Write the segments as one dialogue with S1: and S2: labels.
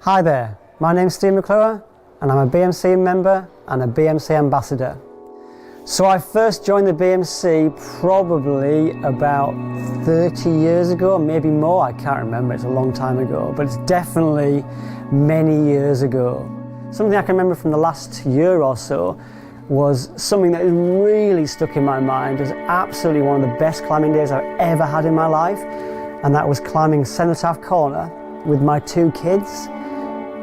S1: Hi there, my name's Steve McClure and I'm a BMC member and a BMC ambassador. So I first joined the BMC probably about 30 years ago, maybe more, I can't remember, it's a long time ago, but it's definitely many years ago. Something I can remember from the last year or so was something that really stuck in my mind as absolutely one of the best climbing days I've ever had in my life, and that was climbing Cenotaph Corner with my two kids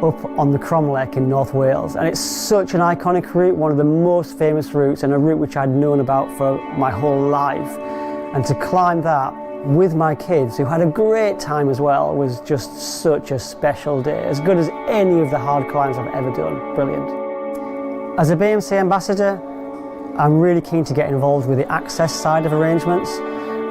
S1: up on the Cromlech in North Wales. And it's such an iconic route, one of the most famous routes, and a route which I'd known about for my whole life. And to climb that with my kids, who had a great time as well, was just such a special day, as good as any of the hard climbs I've ever done. Brilliant. As a BMC ambassador, I'm really keen to get involved with the access side of arrangements.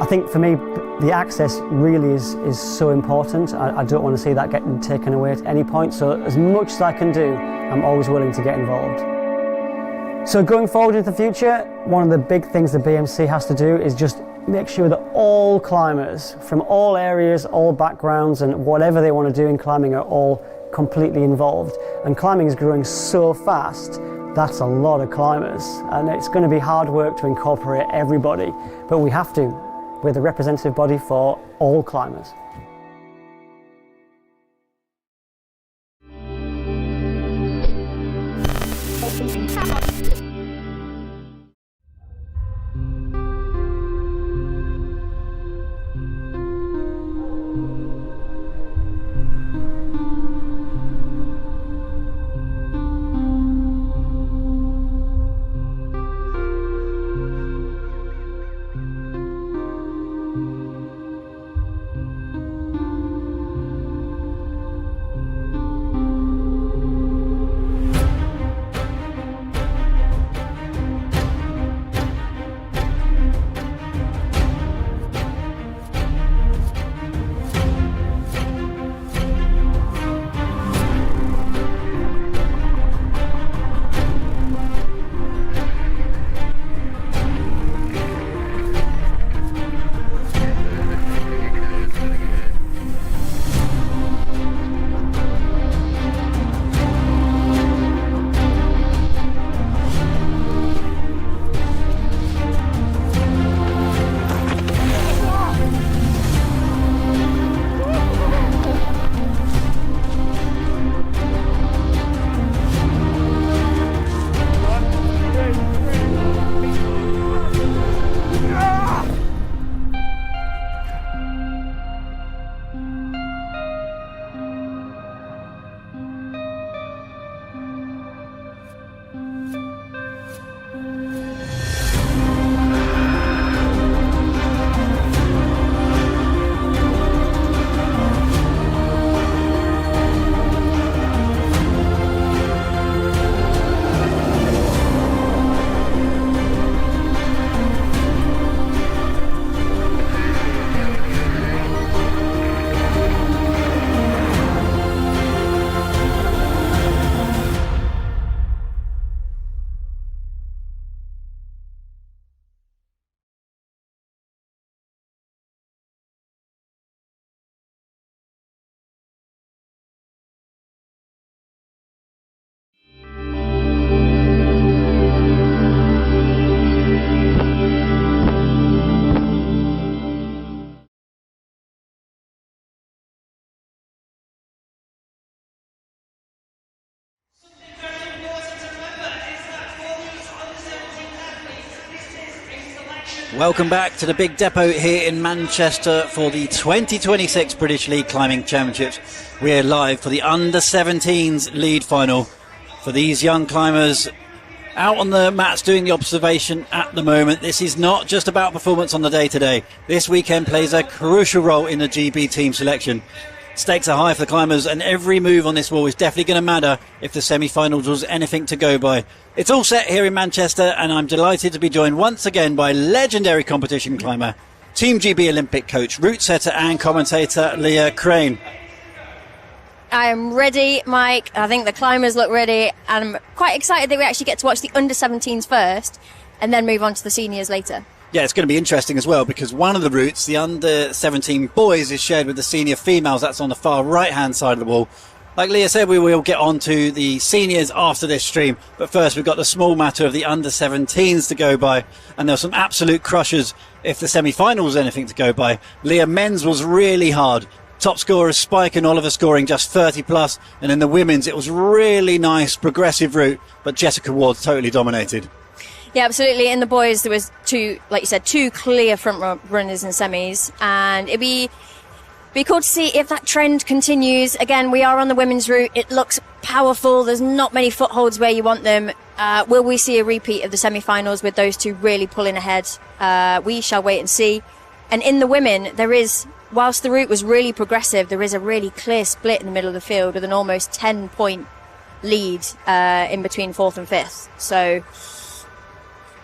S1: I think for me, the access really is so important. I don't want to see that getting taken away at any point. So as much as I can do, I'm always willing to get involved. So going forward into the future, one of the big things the BMC has to do is just make sure that all climbers from all areas, all backgrounds, and whatever they want to do in climbing are all completely involved. And climbing is growing so fast, that's a lot of climbers. And it's going to be hard work to incorporate everybody, but we have to. We're the representative body for all climbers.
S2: Welcome back to the big depot here in Manchester for the 2026 British League Climbing Championships. We're live for the under-17s lead final for these young climbers out on the mats doing the observation at the moment. This is not just about performance on the day today. This weekend plays a crucial role in the GB team selection. Stakes are high for the climbers, and every move on this wall is definitely going to matter if the semi-finals was anything to go by. It's all set here in Manchester, and I'm delighted to be joined once again by legendary competition climber, Team GB Olympic coach, route setter and commentator Leah Crane.
S3: I am ready, Mike. I think the climbers look ready, and I'm quite excited that we actually get to watch the under-17s first and then move on to the seniors later.
S2: Yeah, it's going to be interesting as well, because one of the routes, the under-17 boys, is shared with the senior females. That's on the far right-hand side of the wall. Like Leah said, we will get on to the seniors after this stream, but first we've got the small matter of the under-17s to go by, and there were some absolute crushers if the semi-final was anything to go by. Leah, men's was really hard. Top scorers Spike and Oliver scoring just 30 plus, and in the women's it was really nice progressive route, but Jessica Ward totally dominated.
S3: Yeah, absolutely. In the boys, there was two, like you said, two clear front runners in semis, and it'd be cool to see if that trend continues. Again, we are on the women's route. It looks powerful. There's not many footholds where you want them. Will we see a repeat of the semi-finals with those two really pulling ahead? We shall wait and see. And in the women, there is, whilst the route was really progressive, there is a really clear split in the middle of the field with an almost 10-point lead in between fourth and fifth. So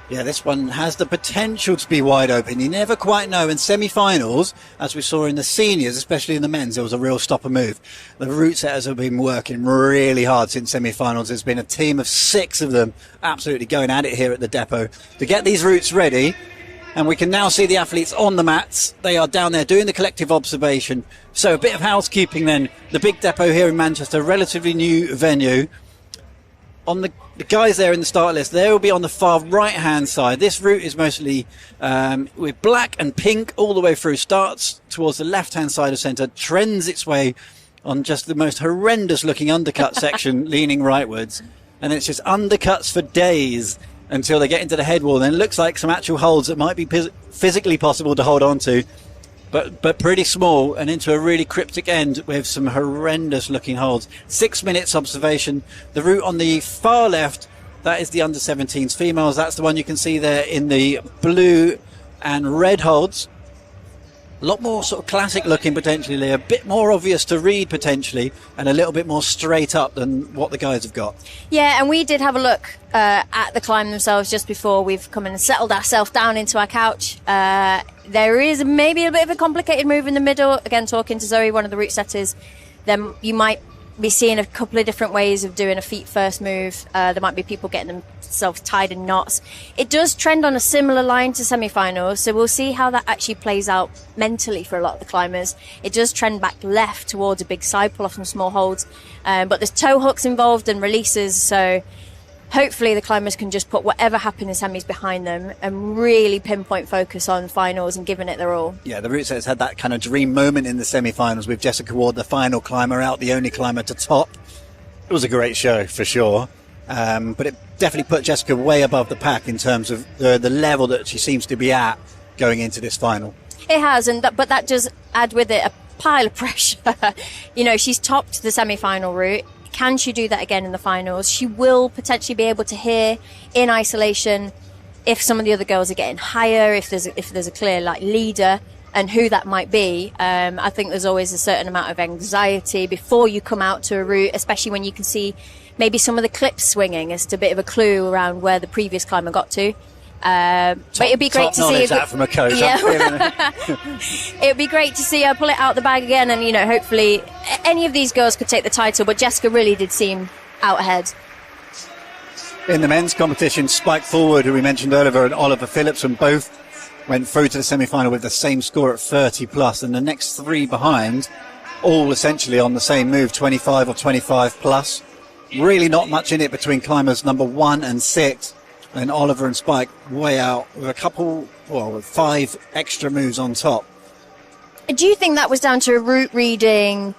S2: yeah, this one has the potential to be wide open. You never quite know. In semi-finals, as we saw in the seniors, especially in the men's, there was a real stopper move. The route setters have been working really hard since semi-finals. There's been a team of 6 of them absolutely going at it here at the depot to get these routes ready. And we can now see the athletes on the mats. They are down there doing the collective observation. So a bit of housekeeping then. The big depot here in Manchester, relatively new venue. On the guys there in the start list, they will be on the far right-hand side. This route is mostly with black and pink all the way through. Starts towards the left-hand side of centre, trends its way on just the most horrendous-looking undercut section, leaning rightwards. And it's just undercuts for days until they get into the head wall. Then it looks like some actual holds that might be physically possible to hold on to, but pretty small, and into a really cryptic end with some horrendous looking holds. 6 minutes observation. The route on the far left, that is the under-17s females. That's the one you can see there in the blue and red holds. A lot more sort of classic looking potentially, a bit more obvious to read potentially, and a little bit more straight up than what the guys have got.
S3: yeah, and we did have a look at the climb themselves just before we've come and settled ourselves down into our couch. There is maybe a bit of a complicated move in the middle. Again, talking to Zoe, one of the route setters, then you might be seeing a couple of different ways of doing a feet first move. There might be people getting themselves tied in knots. It does trend on a similar line to semi-finals, so we'll see how that actually plays out mentally for a lot of the climbers. It does trend back left towards a big side pull off some small holds, but there's toe hooks involved and releases, so hopefully the climbers can just put whatever happened in semis behind them and really pinpoint focus on finals and giving it their all.
S2: Yeah, the route setters had that kind of dream moment in the semi-finals with Jessica Ward, the final climber out, the only climber to top. It was a great show for sure, but it definitely put Jessica way above the pack in terms of the level that she seems to be at going into this final.
S3: It has, but that does add with it a pile of pressure. You know, she's topped the semi-final route. Can she do that again in the finals? She will potentially be able to hear in isolation if some of the other girls are getting higher, if there's a clear like leader, and who that might be. I think there's always a certain amount of anxiety before you come out to a route, especially when you can see maybe some of the clips swinging as to a bit of a clue around where the previous climber got to. But it'd be great to see
S2: that from a coach.
S3: Yeah. It'd be great to see her pull it out the bag again, and hopefully any of these girls could take the title. But Jessica really did seem out ahead.
S2: In the men's competition, Spike Forward, who we mentioned earlier, and Oliver Phillipson both went through to the semi-final with the same score at 30 plus, and the next 3 behind, all essentially on the same move, 25 or 25 plus. Really not much in it between climbers number 1 and 6. And Oliver and Spike way out with 5 extra moves on top.
S3: Do you think that was down to a route reading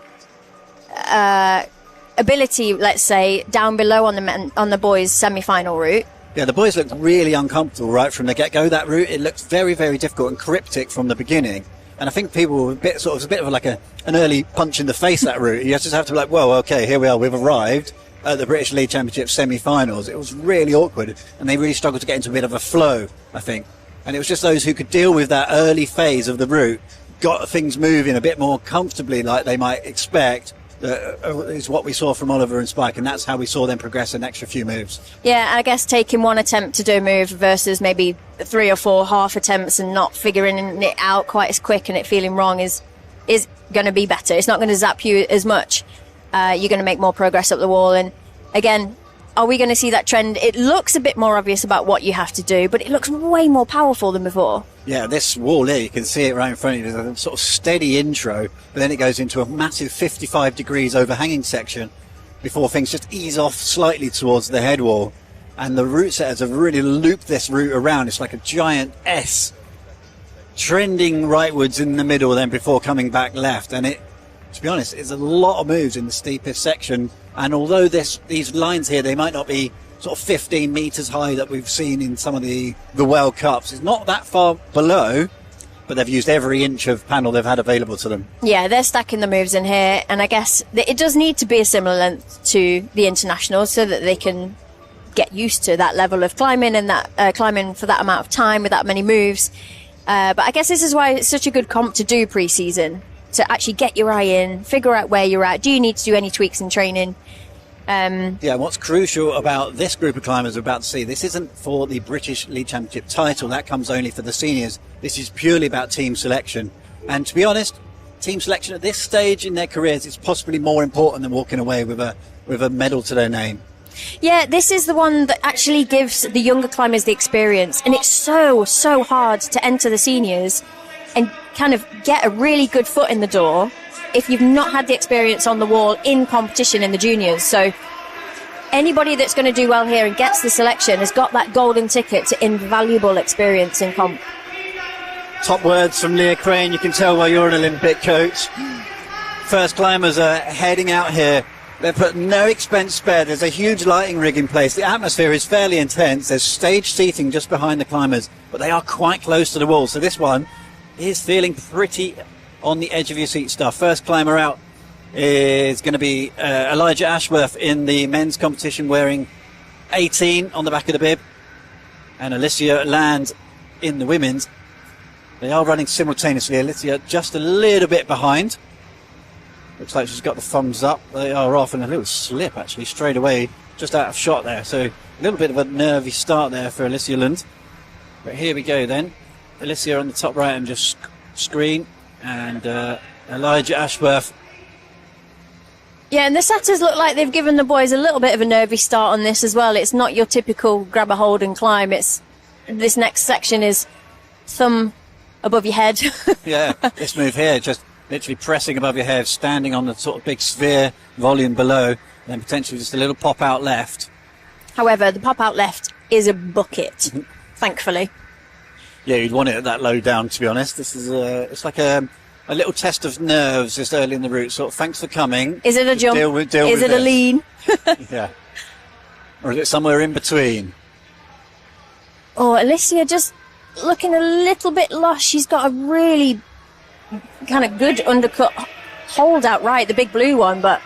S3: ability, let's say, down below on the boys' semi-final route?
S2: Yeah, the boys looked really uncomfortable right from the get-go. That route, it looked very, very difficult and cryptic from the beginning. And I think people were a bit of like an early punch in the face, that route. You just have to be like, whoa, okay, here we are, we've arrived at the British League Championship semi-finals. It was really awkward, and they really struggled to get into a bit of a flow, I think. And it was just those who could deal with that early phase of the route, got things moving a bit more comfortably like they might expect, is what we saw from Oliver and Spike, and that's how we saw them progress an extra few moves.
S3: Yeah, I guess taking one attempt to do a move versus maybe 3 or 4 half attempts and not figuring it out quite as quick and it feeling wrong is going to be better. It's not going to zap you as much. You're going to make more progress up the wall. And again, Are we going to see that trend? It looks a bit more obvious about what you have to do, but it looks way more powerful than before.
S2: Yeah, this wall here, you can see it right in front of you. There's a sort of steady intro, but then it goes into a massive 55 degrees overhanging section before things just ease off slightly towards the head wall. And the route setters have really looped this route around. It's like a giant S trending rightwards in the middle then before coming back left. And it, to be honest, it's a lot of moves in the steepest section. And although these lines here, they might not be sort of 15 meters high that we've seen in some of the World Cups, it's not that far below, but they've used every inch of panel they've had available to them.
S3: Yeah, they're stacking the moves in here, and I guess it does need to be a similar length to the internationals so that they can get used to that level of climbing and that climbing for that amount of time with that many moves. But I guess this is why it's such a good comp to do pre-season, to actually get your eye in, figure out where you're at. Do you need to do any tweaks in training?
S2: Yeah, what's crucial about this group of climbers we're about to see, this isn't for the British League Championship title, that comes only for the seniors. This is purely about team selection. And to be honest, team selection at this stage in their careers is possibly more important than walking away with a medal to their name.
S3: Yeah, this is the one that actually gives the younger climbers the experience. And it's so hard to enter the seniors and kind of get a really good foot in the door if you've not had the experience on the wall in competition in the juniors. So anybody that's going to do well here and gets the selection has got that golden ticket to invaluable experience in comp.
S2: Top words from Leah Crane, you can tell why you're an Olympic coach. First climbers are heading out here. They've put no expense spared. There's a huge lighting rig in place. The atmosphere is fairly intense. There's stage seating just behind the climbers, but they are quite close to the wall. So this one is feeling pretty on the edge of your seat stuff. First climber out is going to be Elijah Ashworth in the men's competition, wearing 18 on the back of the bib, and Alicia Land in the women's. They are running simultaneously. Alicia just a little bit behind. Looks like she's got the thumbs up. They are off, and a little slip actually straight away, just out of shot there. So a little bit of a nervy start there for Alicia Land. But here we go then. Alicia on the top right and just screen, and Elijah Ashworth.
S3: Yeah, and the setters look like they've given the boys a little bit of a nervy start on this as well. It's not your typical grab a hold and climb. It's this next section is thumb above your head.
S2: Yeah, this move here, just literally pressing above your head, standing on the sort of big sphere volume below, and then potentially just a little pop out left.
S3: However, the pop out left is a bucket, thankfully.
S2: Yeah, you'd want it at that low down, to be honest. This is it's like a little test of nerves just early in the route. Sort of, thanks for coming.
S3: Is it a jump?
S2: Deal with
S3: is it
S2: this.
S3: a lean?
S2: Yeah. Or is it somewhere in between?
S3: Oh, Alicia just looking a little bit lost. She's got a really kind of good undercut hold out right, the big blue one, but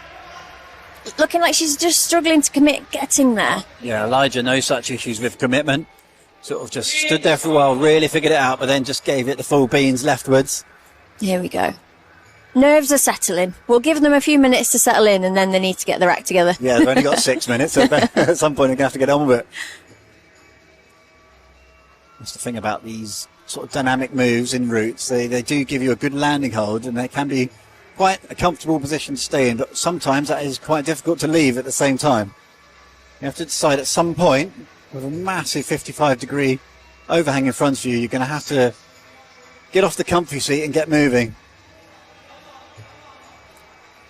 S3: looking like she's just struggling to commit getting there.
S2: Yeah, Elijah, no such issues with commitment. Sort of just stood there for a while, really figured it out, but then just gave it the full beans leftwards.
S3: Here we go. Nerves are settling. We'll give them a few minutes to settle in, and then they need to get their act together.
S2: Yeah, they've only got 6 minutes, so at some point they're going to have to get on with it. That's the thing about these sort of dynamic moves in routes. They do give you a good landing hold, and they can be quite a comfortable position to stay in, but sometimes that is quite difficult to leave at the same time. You have to decide at some point, with a massive 55-degree overhang in front of you, you're going to have to get off the comfy seat and get moving.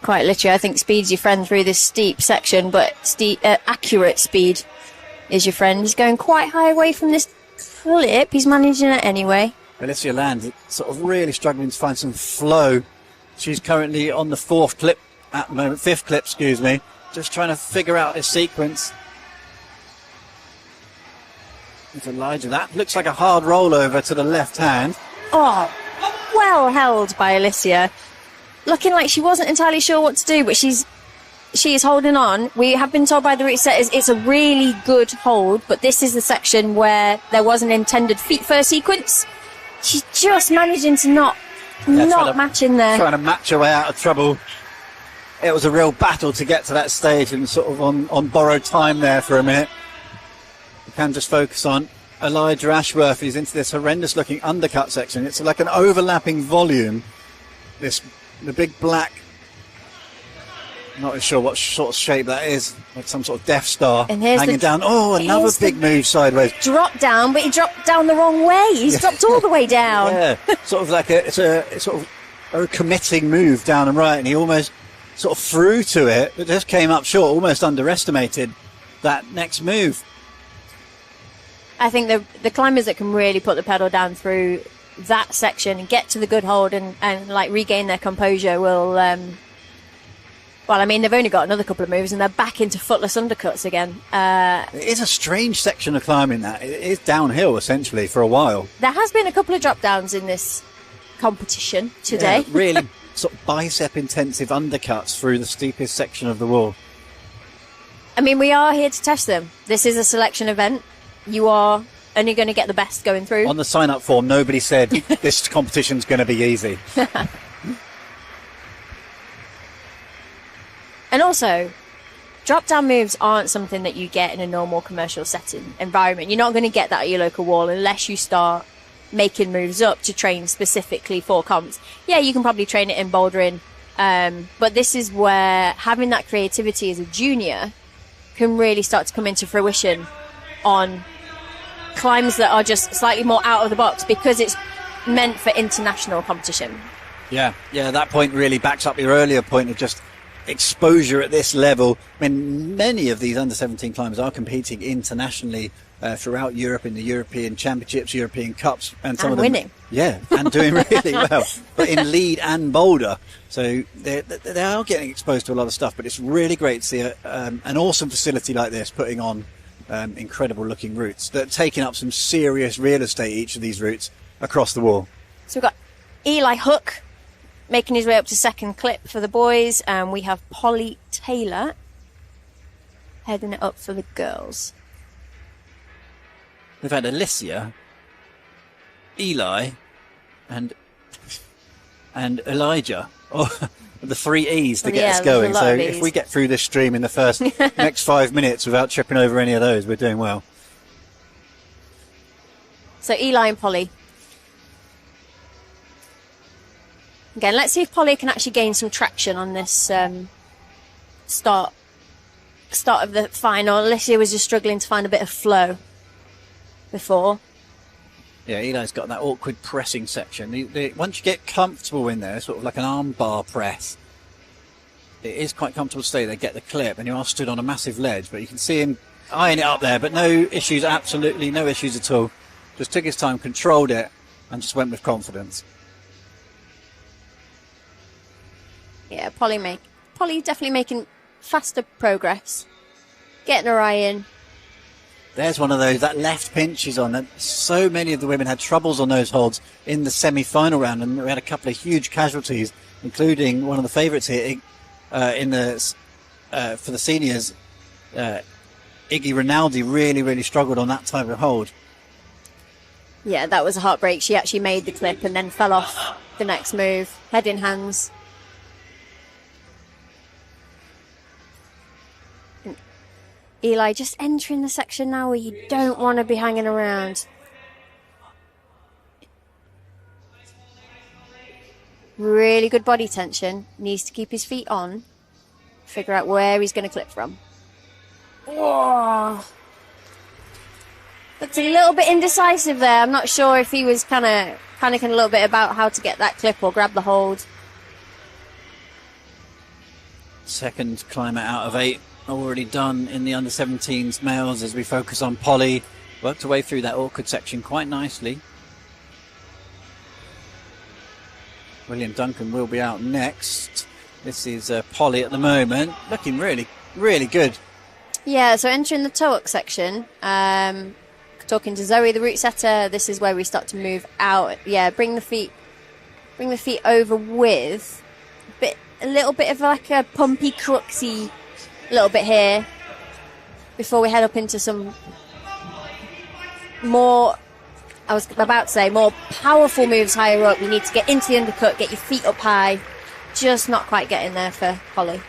S3: Quite literally, I think speed's your friend through this steep section, but accurate speed is your friend. He's going quite high away from this clip. He's managing it anyway.
S2: Alicia Land sort of really struggling to find some flow. She's currently on the fifth clip, excuse me, just trying to figure out a sequence. It's Elijah. That looks like a hard rollover to the left hand.
S3: Oh, well held by Alicia. Looking like she wasn't entirely sure what to do, but she is holding on. We have been told by the route setters it's a really good hold, but this is the section where there was an intended feet first sequence. She's just managing to not match in there.
S2: Trying to match her way out of trouble. It was a real battle to get to that stage, and sort of on borrowed time there for a minute. We can just focus on Elijah Ashworth. He's into this horrendous looking undercut section. It's like an overlapping volume. The big black Not sure what sort of shape that is, like some sort of Death Star
S3: And here's
S2: hanging
S3: the-
S2: down. Oh, another
S3: here's
S2: big
S3: the-
S2: move sideways.
S3: Drop down, but he dropped down the wrong way. He's dropped all the way down.
S2: Yeah, sort of like it's sort of a committing move down and right, and he almost sort of threw to it, but just came up short, almost underestimated that next move.
S3: I think the climbers that can really put the pedal down through that section and get to the good hold and like regain their composure will, well, I mean, they've only got another couple of moves and they're back into footless undercuts again.
S2: It is a strange section of climbing that. It is downhill essentially for a while.
S3: There has been a couple of drop downs in this competition today.
S2: Yeah, really sort of bicep intensive undercuts through the steepest section of the wall.
S3: I mean, we are here to test them. This is a selection event. You are only going to get the best going through.
S2: On the sign up form, nobody said this competition's going to be easy.
S3: And also, drop down moves aren't something that you get in a normal commercial setting environment. You're not going to get that at your local wall unless you start making moves up to train specifically for comps. Yeah, you can probably train it in bouldering, but this is where having that creativity as a junior can really start to come into fruition on climbs that are just slightly more out of the box because it's meant for international competition.
S2: Yeah, that point really backs up your earlier point of just exposure at this level. I mean, many of these under-17 climbers are competing internationally throughout Europe in the European Championships, European Cups, and some of them
S3: winning.
S2: Yeah, and doing really well, but in lead and boulder. So they are getting exposed to a lot of stuff. But it's really great to see an awesome facility like this putting on incredible looking routes that are taking up some serious real estate, each of these routes across the wall.
S3: So we've got Eli Hook making his way up to second clip for the boys, and we have Polly Taylor heading it up for the girls.
S2: We've had Alicia, Eli, and Elijah. Oh, the 3 E's to get us
S3: there's a
S2: going.
S3: lot
S2: So
S3: of
S2: if
S3: E's.
S2: we get through this stream in the first next 5 minutes without tripping over any of those, we're doing well.
S3: So Eli and Polly. Again, let's see if Polly can actually gain some traction on this start of the final. Alicia was just struggling to find a bit of flow before.
S2: Yeah, Eli's got that awkward pressing section. Once you get comfortable in there, sort of like an arm bar press, it is quite comfortable to stay there, get the clip, and you are stood on a massive ledge, but you can see him eyeing it up there, but no issues, absolutely no issues at all. Just took his time, controlled it, and just went with confidence.
S3: Yeah, Polly definitely making faster progress. Getting her eye in.
S2: There's one of those, that left pinch is on. And so many of the women had troubles on those holds in the semi-final round, and we had a couple of huge casualties, including one of the favourites here in the for the seniors. Iggy Rinaldi really struggled on that type of hold.
S3: Yeah, that was a heartbreak. She actually made the clip and then fell off the next move. Head in hands. And Eli just entering the section now where you don't want to be hanging around. Really good body tension. Needs to keep his feet on. Figure out where he's going to clip from. Whoa. Looks a little bit indecisive there. I'm not sure if he was kind of panicking a little bit about how to get that clip or grab the hold.
S2: Second climber out of 8 already done in the under-17s males as we focus on Polly. Worked her way through that awkward section quite nicely. William Duncan will be out next. This is Polly at the moment, looking really good.
S3: Yeah, so entering the toe-up section, talking to Zoe, the route setter, this is where we start to move out. Yeah, bring the feet over with a little bit of like a pumpy, cruxy little bit here before we head up into some more, I was about to say, more powerful moves higher up. You need to get into the undercut, get your feet up high. Just not quite getting there for Polly.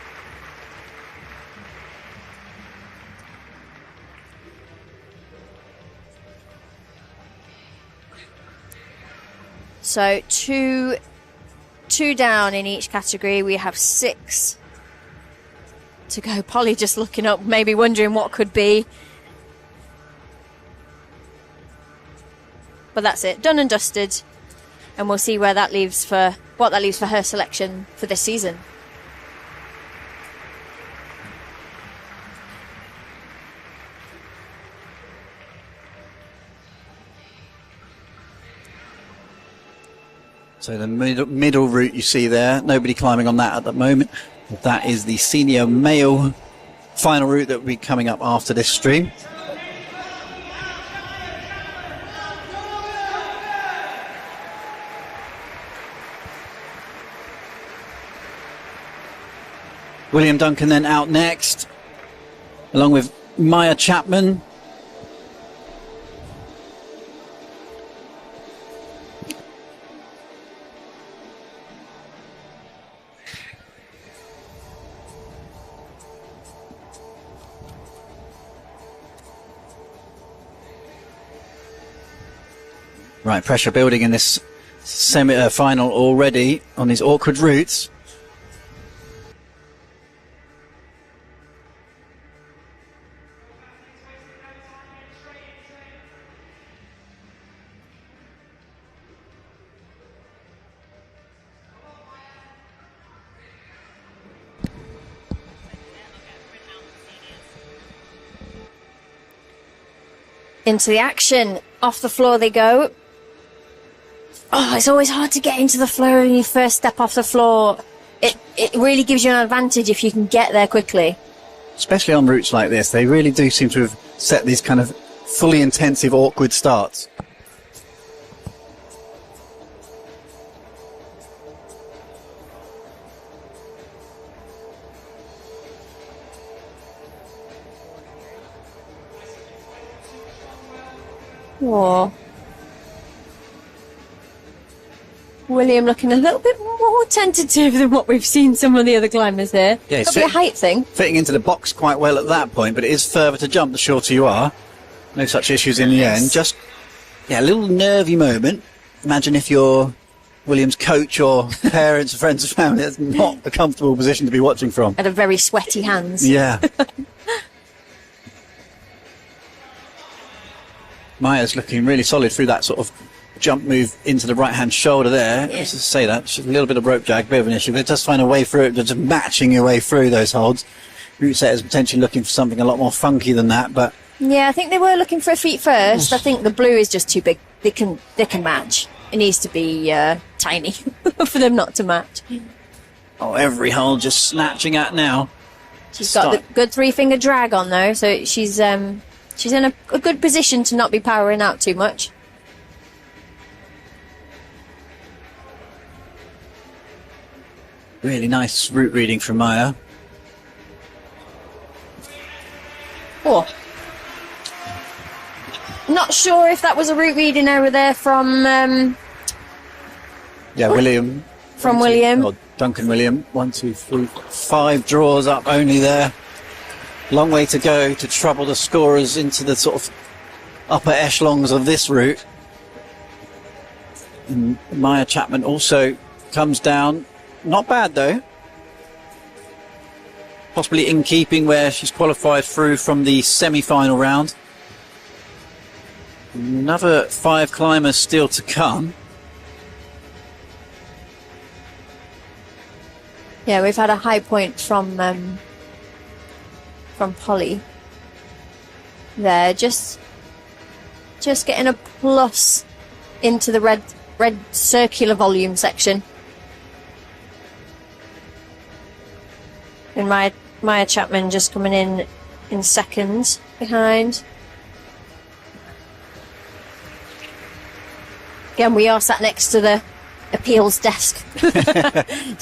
S3: So two down in each category. We have 6 to go. Polly just looking up, maybe wondering what could be. But that's it, done and dusted. And we'll see where that leaves for what that leaves for her selection for this season.
S2: So the middle route you see there, nobody climbing on that at the moment. That is the senior male final route that will be coming up after this stream. William Duncan then out next, along with Maya Chapman. Right, pressure building in this semi-final already on these awkward routes.
S3: Into the action, off the floor they go. Oh, it's always hard to get into the floor when you first step off the floor. It really gives you an advantage if you can get there quickly.
S2: Especially on routes like this, they really do seem to have set these kind of fully intensive, awkward starts.
S3: Oh. William looking a little bit more tentative than what we've seen some of the other climbers here.
S2: Yeah,
S3: Could be a height thing.
S2: Fitting into the box quite well at that point, but it is further to jump the shorter you are. No such issues in the end. Just, yeah, a little nervy moment. Imagine if you're William's coach or parents, friends and family. That's not a comfortable position to be watching from.
S3: And a very sweaty hands.
S2: Yeah. Maya's looking really solid through that sort of jump move into the right-hand shoulder there.
S3: Yeah.
S2: Let's just say that. Just a little bit of rope drag, bit of an issue, but just find a way through it, just matching your way through those holds. Route setters potentially looking for something a lot more funky than that, but...
S3: Yeah, I think they were looking for a feet first. I think the blue is just too big. They can match. It needs to be tiny for them not to match.
S2: Oh, every hold just snatching at now.
S3: She's got the good three-finger drag on, though, so she's in a good position to not be powering out too much.
S2: Really nice route reading from Maya.
S3: Oh. Not sure if that was a route reading over there from...
S2: Yeah, William.
S3: From William.
S2: Or Duncan William. 1, 2, 3, 5 draws up only there. Long way to go to trouble the scorers into the sort of upper echelons of this route. And Maya Chapman also comes down. Not bad though. Possibly in keeping where she's qualified through from the semi-final round. Another 5 climbers still to come.
S3: Yeah, we've had a high point from Polly. There, just getting a plus into the red circular volume section. And Maya Chapman just coming in second behind. Again, we are sat next to the appeals desk.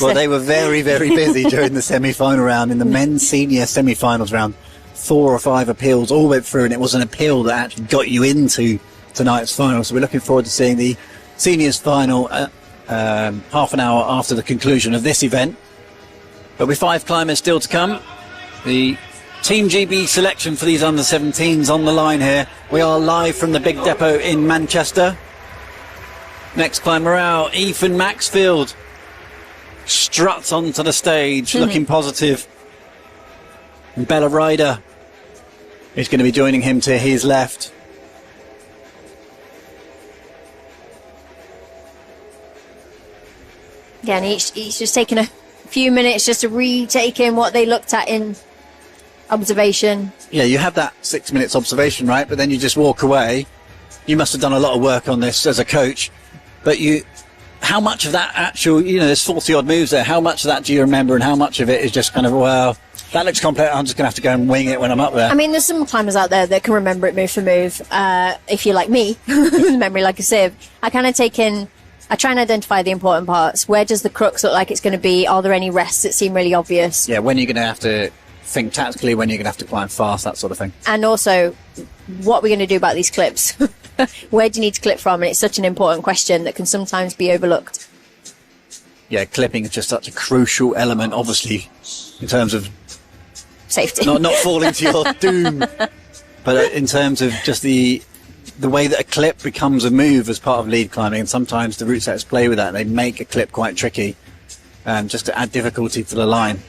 S2: Well, they were very, very busy during the semi-final round. In the men's senior semi-finals round, 4 or 5 appeals all went through, and it was an appeal that actually got you into tonight's final. So we're looking forward to seeing the seniors final half an hour after the conclusion of this event. But with 5 climbers still to come, the Team GB selection for these under-17s on the line here. We are live from the Big Depot in Manchester. Next climber out, Ethan Maxfield struts onto the stage, looking positive. And Bella Ryder is going to be joining him to his left.
S3: Again, each just taking a few minutes just to retake in what they looked at in observation.
S2: Yeah, you have that 6 minutes observation, right? But then you just walk away. You must have done a lot of work on this as a coach. But how much of that actual, there's 40 odd moves there. How much of that do you remember, and how much of it is just kind of, well, that looks complex, I'm just going to have to go and wing it when I'm up there?
S3: I mean, there's some climbers out there that can remember it move for move. If you're like me, with memory like a sieve, I kind of I try and identify the important parts. Where does the crux look like it's going to be? Are there any rests that seem really obvious?
S2: Yeah, when you're going to have to think tactically, when you're going to have to climb fast, that sort of thing.
S3: And also, what we're going to do about these clips. Where do you need to clip from? And it's such an important question that can sometimes be overlooked.
S2: Yeah, clipping is just such a crucial element, obviously, in terms of
S3: safety.
S2: Not falling to your doom. But in terms of just the way that a clip becomes a move as part of lead climbing, and sometimes the route setters play with that. They make a clip quite tricky, just to add difficulty to the line.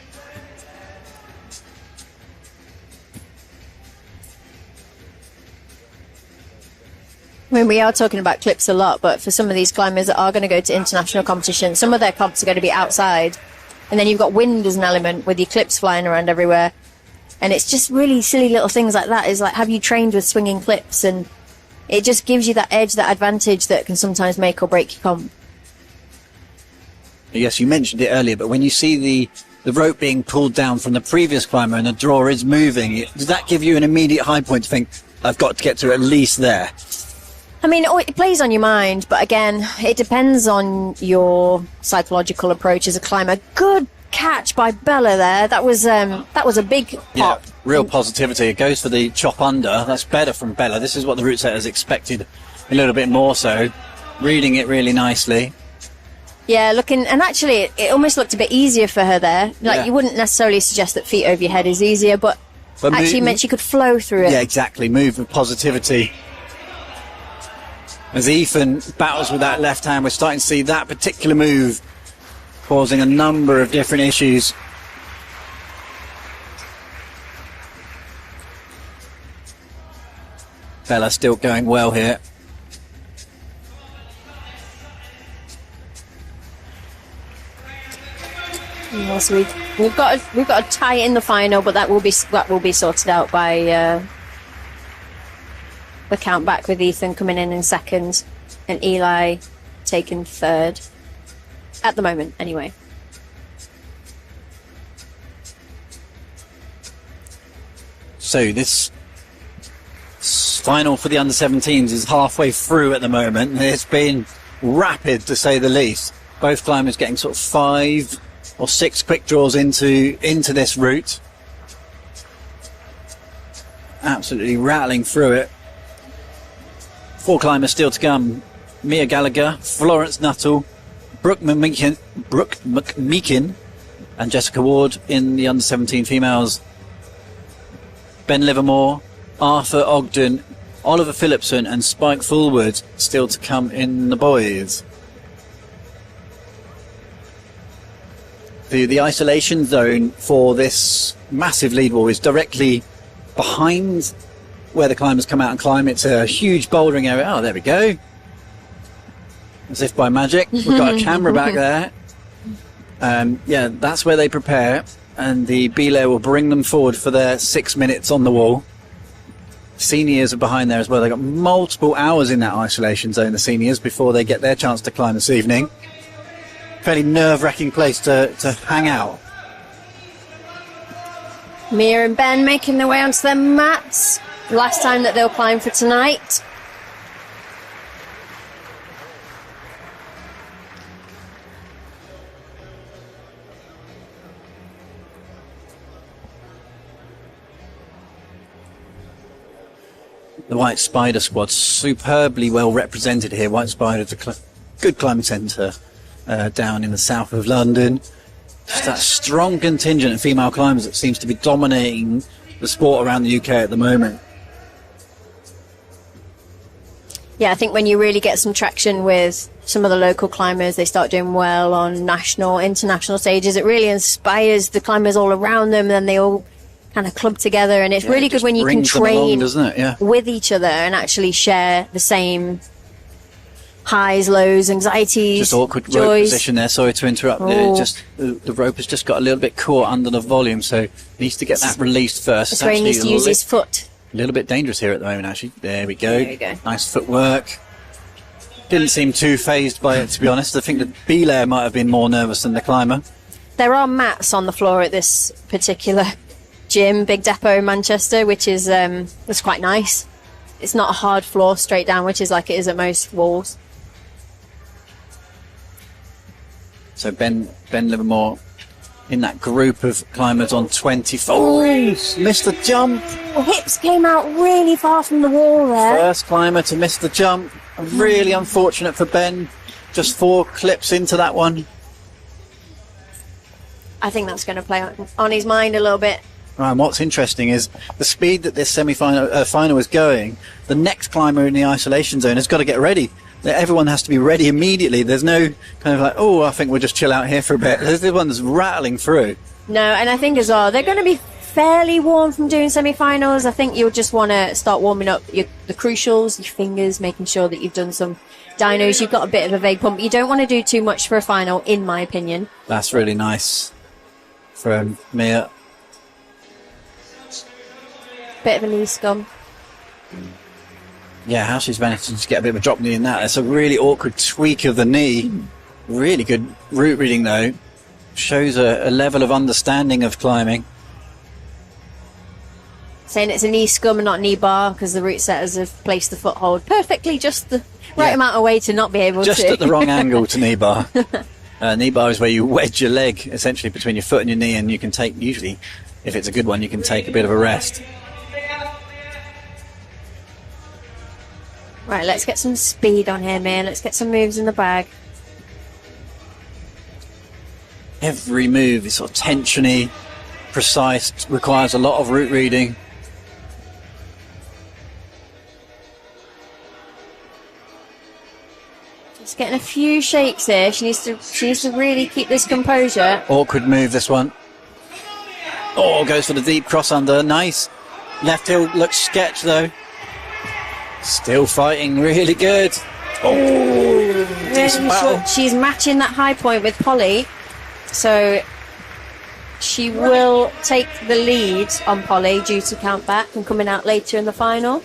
S3: I mean, we are talking about clips a lot, but for some of these climbers that are going to go to international competition, some of their comps are going to be outside. And then you've got wind as an element with your clips flying around everywhere. And it's just really silly little things like that. Is like, have you trained with swinging clips? And it just gives you that edge, that advantage that can sometimes make or break your comp.
S2: Yes, you mentioned it earlier, but when you see the rope being pulled down from the previous climber and the drawer is moving, does that give you an immediate high point to think, I've got to get to at least there?
S3: I mean, it plays on your mind, but again, it depends on your psychological approach as a climber. Good catch by Bella there. That was a big pop.
S2: Yeah, real positivity. It goes for the chop under. That's better from Bella. This is what the route setters expected, a little bit more so. Reading it really nicely.
S3: Yeah, and actually, it almost looked a bit easier for her there. You wouldn't necessarily suggest that feet over your head is easier, but actually meant she could flow through it.
S2: Yeah, exactly. Move with positivity. As Ethan battles with that left hand, we're starting to see that particular move causing a number of different issues. Bella still going well here.
S3: Yes, we've got to tie it in the final, but that will be sorted out by the count back with Ethan coming in second and Eli taking third at the moment anyway.
S2: So this final for the under-17s is halfway through at the moment. It's been rapid, to say the least. Both climbers getting sort of 5 or 6 quick draws into this route. Absolutely rattling through it. 4 climbers still to come. Mia Gallagher, Florence Nuttall, Brooke McMeekin, and Jessica Ward in the under-17 females. Ben Livermore, Arthur Ogden, Oliver Phillipson and Spike Fullwood still to come in the boys. The isolation zone for this massive lead wall is directly behind where the climbers come out and climb. It's a huge bouldering area. Oh, there we go. As if by magic. We've got a camera back there. Yeah, that's where they prepare. And the belay will bring them forward for their 6 minutes on the wall. Seniors are behind there as well. They've got multiple hours in that isolation zone, the seniors, before they get their chance to climb this evening. Fairly nerve-wracking place to hang out.
S3: Mia and Ben making their way onto their mats. Last time that they'll climb for tonight.
S2: The White Spider squad superbly well represented here. White Spider's a good climbing centre down in the south of London. Just that strong contingent of female climbers that seems to be dominating the sport around the UK at the moment.
S3: Yeah, I think when you really get some traction with some of the local climbers, they start doing well on national, international stages. It really inspires the climbers all around them, and they all kind of club together, and it's
S2: Yeah,
S3: really
S2: it
S3: good
S2: just
S3: when you can
S2: brings them along,
S3: train
S2: doesn't it? Yeah.
S3: with each other and actually share the same highs, lows, anxieties,
S2: Just awkward rope
S3: joys.
S2: position there. Sorry to interrupt.
S3: Oh.
S2: Just the rope has just got a little bit caught under the volume, so needs to get that released first.
S3: That's where he needs to use his foot.
S2: A little bit dangerous here at the moment, actually. There we go.
S3: There we go.
S2: Nice footwork. Didn't seem too phased by it, to be honest. I think the B-layer might have been more nervous than the climber.
S3: There are mats on the floor at this particular gym, Big Depot in Manchester, which is that's quite nice. It's not a hard floor straight down, which is like it is at most walls.
S2: So Ben Livermore in that group of climbers on 24. Oh, missed the jump.
S3: The hips came out really far from the wall there.
S2: First climber to miss the jump. Really unfortunate for Ben. Just 4 clips into that one.
S3: I think that's going to play on his mind a little bit.
S2: Right, and what's interesting is the speed that this semi-final final is going. The next climber in the isolation zone has got to get ready. Everyone has to be ready immediately. There's no kind of like, oh, I think we'll just chill out here for a bit. There's the one that's rattling through.
S3: No, and I think as well, they're going to be fairly warm from doing semi-finals. I think you'll just want to start warming up the crucials, your fingers, making sure that you've done some dynos. You've got a bit of a vague pump. You don't want to do too much for a final, in my opinion.
S2: That's really nice from Mia.
S3: Bit of a knee scum.
S2: Yeah, how she's managed to just get a bit of a drop knee in that. It's a really awkward tweak of the knee. Really good route reading, though. Shows a level of understanding of climbing.
S3: Saying it's a knee scum and not knee bar because the route setters have placed the foothold perfectly, just the right amount of way to not be able
S2: just
S3: to.
S2: at the wrong angle to knee bar. Knee bar is where you wedge your leg essentially between your foot and your knee, and you can take, usually, if it's a good one, you can take a bit of a rest.
S3: Right, let's get some speed on here, man. Let's get some moves in the bag.
S2: Every move is sort of tensiony, precise, requires a lot of route reading.
S3: Just getting a few shakes here. She needs to really keep this composure.
S2: Awkward move, this one. Oh, goes for the deep cross under. Nice. Left heel looks sketch, though. Still fighting, really good. Oh, decent battle.
S3: She's matching that high point with Polly, so she will take the lead on Polly due to count back and coming out later in the final.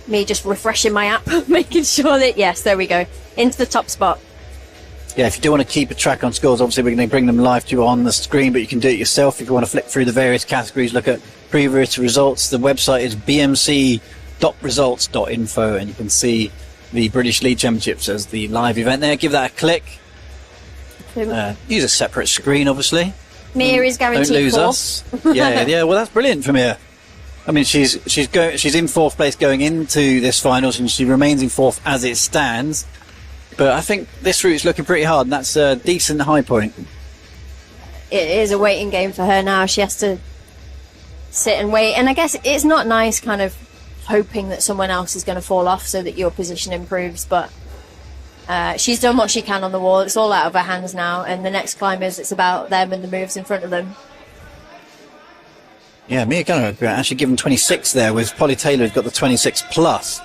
S3: Me just refreshing my app, making sure that, yes, there we go, into the top spot.
S2: Yeah, if you do want to keep a track on scores, obviously we're going to bring them live to you on the screen, but you can do it yourself if you want to flick through the various categories, look at previous results. The website is bmc.results.info, and you can see the British League Championships as the live event there. Give that a click. Use a separate screen, obviously.
S3: Mia is guaranteed
S2: Don't lose
S3: fourth.
S2: us. Yeah. Well, that's brilliant for Mia. I mean, she's in fourth place going into this finals, and she remains in fourth as it stands. But I think this route's looking pretty hard, and that's a decent high point.
S3: It is a waiting game for her now. She has to sit and wait. And I guess it's not nice kind of hoping that someone else is going to fall off so that your position improves. But she's done what she can on the wall. It's all out of her hands now. And the next climbers, it's about them and the moves in front of them.
S2: Yeah, Mia Gunner actually given 26 there, with Polly Taylor who's got the 26 plus.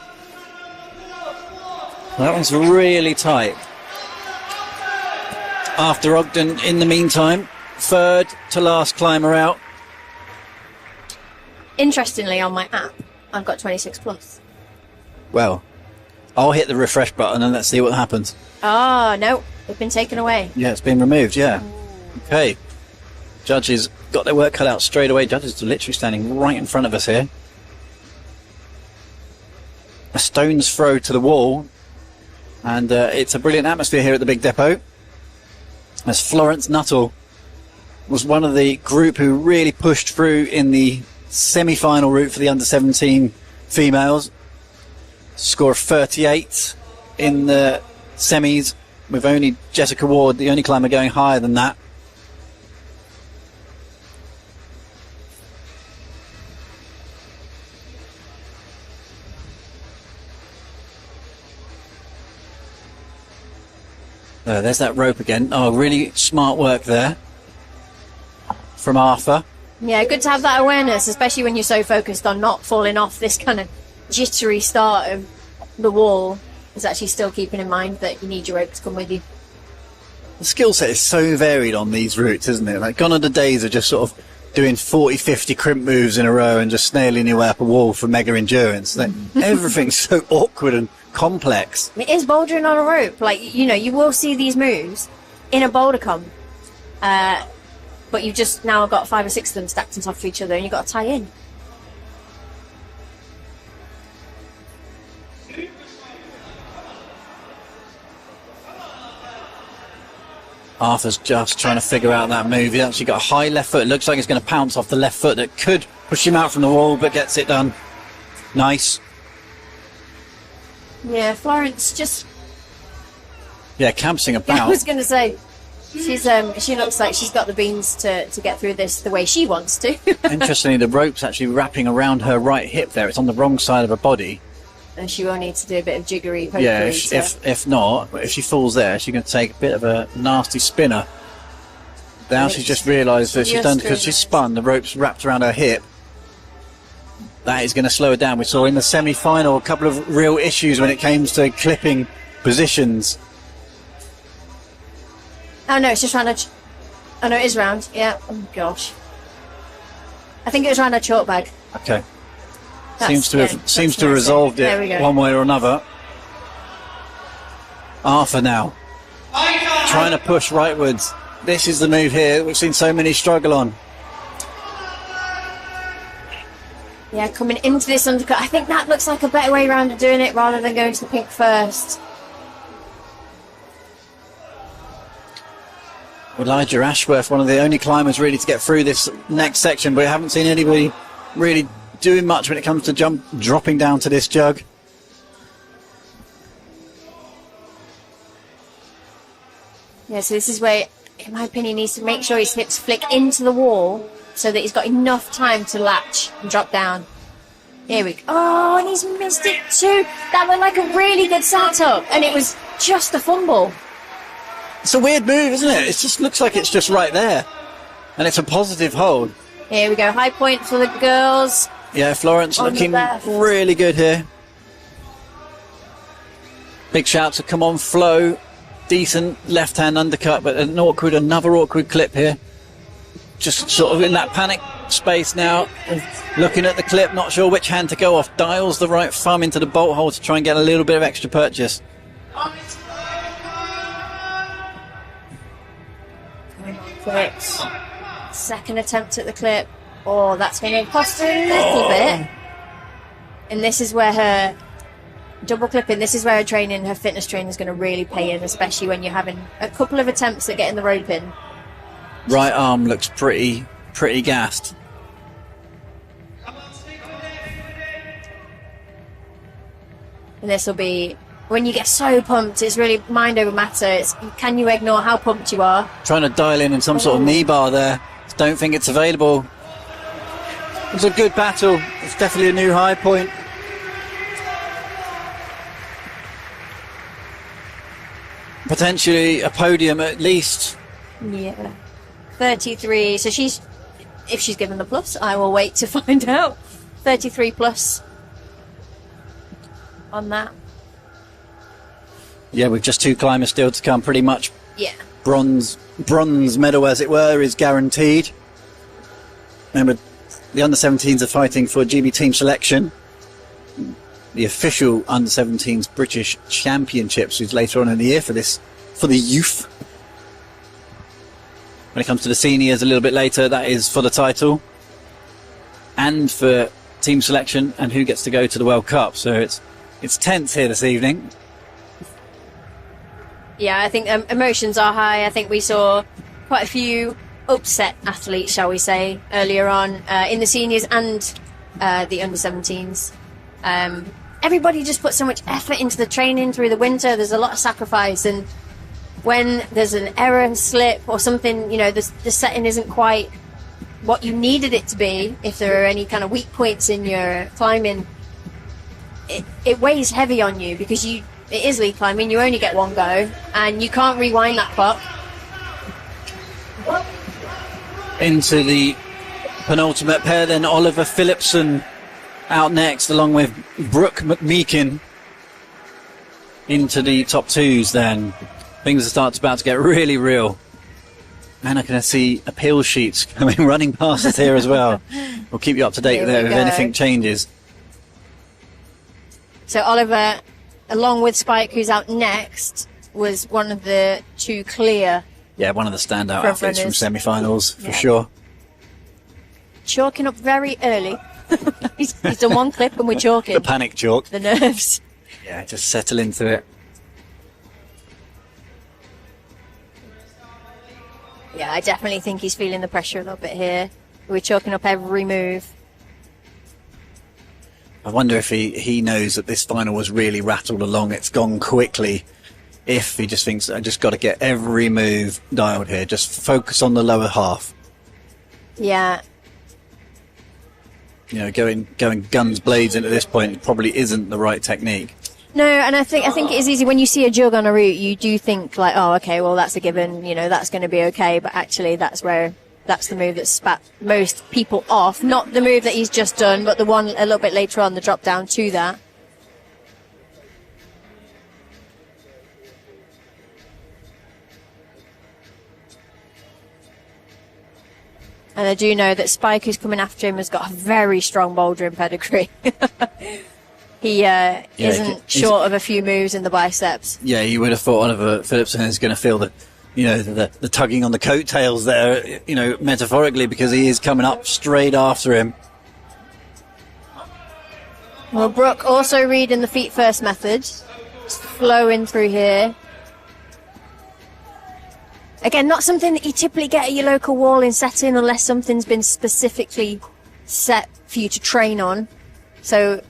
S2: That one's really tight. After Ogden, in the meantime, third to last climber out.
S3: Interestingly, on my app, I've got 26 plus.
S2: Well, I'll hit the refresh button and let's see what happens.
S3: Oh, no, they've been taken away.
S2: Yeah, it's been removed, yeah. Okay. Judges got their work cut out straight away. Judges are literally standing right in front of us here. A stone's throw to the wall. And it's a brilliant atmosphere here at the Big Depot, as Florence Nuttall was one of the group who really pushed through in the semi-final route for the under-17 females. Score of 38 in the semis, with only Jessica Ward, the only climber, going higher than that. There's that rope again. Oh, really smart work there. from Arthur.
S3: Yeah, good to have that awareness, especially when you're so focused on not falling off this kind of jittery start of the wall. Is actually still keeping in mind that you need your rope to come with you.
S2: The skill set is so varied on these routes, isn't it? Like, gone are the days of just sort of doing 40, 50 crimp moves in a row and just snailing your way up a wall for mega endurance. Like, everything's so awkward and complex.
S3: It is bouldering on a rope. Like, you know, you will see these moves in a boulder comp. But you've just now got 5 or 6 of them stacked on top of each other and you've got to tie in.
S2: Arthur's just trying to figure out that move. He's actually got a high left foot. It looks like he's going to pounce off the left foot that could push him out from the wall, but gets it done. Nice.
S3: Yeah, Florence just...
S2: Yeah, campsing about.
S3: I was going to say, she looks like she's got the beans to get through this the way she wants to.
S2: Interestingly, the rope's actually wrapping around her right hip there. It's on the wrong side of her body.
S3: And she will need to do a bit of jiggery pokery.
S2: Yeah, if not, if she falls there, she's going to take a bit of a nasty spinner. Now she's just realised that she's done, because she's spun, the rope's wrapped around her hip. That is going to slow her down. We saw in the semi-final a couple of real issues when it came to clipping positions.
S3: Oh no, it's just around oh no, it is round. Yeah. Oh gosh. I think it was around her chalk bag.
S2: Okay. Seems to have resolved it one way or another. Arthur now trying to push rightwards. This is the move here we've seen so many struggle on.
S3: Yeah, coming into this undercut. I think that looks like a better way around of doing it rather than going to the pink first.
S2: Elijah Ashworth, one of the only climbers really to get through this next section, but we haven't seen anybody really doing much when it comes to dropping down to this jug.
S3: Yeah, so this is where, in my opinion, he needs to make sure his hips flick into the wall so that he's got enough time to latch and drop down. Here we go. Oh, and he's missed it too. That looked like a really good setup, and it was just a fumble.
S2: It's a weird move, isn't it? It just looks like it's just right there, and it's a positive hold.
S3: Here we go. High point for the girls.
S2: Yeah, Florence looking really good here. Big shout to Come On Flo. Decent left-hand undercut, but another awkward clip here. Just sort of in that panic space now, looking at the clip, not sure which hand to go off. Dials the right thumb into the bolt hole to try and get a little bit of extra purchase.
S3: Clips. Second attempt at the clip. Oh, that's going to cost her a little bit. And this is where her double clipping, this is where her training, her fitness training is going to really pay in, especially when you're having a couple of attempts at getting the rope in.
S2: Right arm looks pretty gassed.
S3: And this will be, when you get so pumped, it's really mind over matter. It's, can you ignore how pumped you are?
S2: Trying to dial in some sort of knee bar there. Don't think it's available. It's a good battle. It's definitely a new high point. Potentially a podium at least.
S3: Yeah. 33. So if she's given the plus, I will wait to find out. 33 plus on that.
S2: Yeah, with just 2 climbers still to come, pretty much.
S3: Yeah.
S2: Bronze medal, as it were, is guaranteed. Remember, the under-17s are fighting for GB team selection. The official under-17s British Championships is later on in the year for the youth. When it comes to the seniors a little bit later, that is for the title and for team selection and who gets to go to the World Cup. So it's tense here this evening.
S3: Yeah, I think emotions are high. I think we saw quite a few upset athletes, shall we say, earlier on in the seniors and the under-17s. Everybody just put so much effort into the training through the winter. There's a lot of sacrifice, and when there's an error and slip or something, you know, the setting isn't quite what you needed it to be, if there are any kind of weak points in your climbing, it weighs heavy on you, because it is lead climbing, you only get one go and you can't rewind that clock.
S2: into the penultimate pair. Then Oliver Phillipson out next, along with Brooke McMeekin into the top twos. Then things are about to get really real. And I can see appeal sheets coming running past us here as well. We'll keep you up to date there if anything changes.
S3: So Oliver, along with Spike, who's out next, was one of the two clear.
S2: Yeah, one of the standout athletes from semi-finals for sure.
S3: Chalking up very early. he's done one clip and we're chalking.
S2: The panic chalk.
S3: The nerves.
S2: Yeah, just settle into it.
S3: Yeah, I definitely think he's feeling the pressure a little bit here. We're chalking up every move.
S2: I wonder if he knows that this final was really rattled along. It's gone quickly. If he just thinks, I just got to get every move dialed here. Just focus on the lower half.
S3: Yeah.
S2: You know, going guns blazes into this point probably isn't the right technique.
S3: No, and I think it is easy when you see a jug on a route. You do think like, oh, okay, well that's a given. You know, that's going to be okay. But actually, that's the move that spat most people off. Not the move that he's just done, but the one a little bit later on, the drop down to that. And I do know that Spike, who's coming after him, has got a very strong bouldering pedigree. He isn't short of a few moves in the biceps. Yeah, you would have thought Oliver Phillipson is going to feel the tugging on the coattails there, you know, metaphorically, because he is coming up straight after him. Well, Brooke also reading the feet first method, just flowing through here. Again, not something that you typically get at your local walling setting unless something's been specifically set for you to train on. So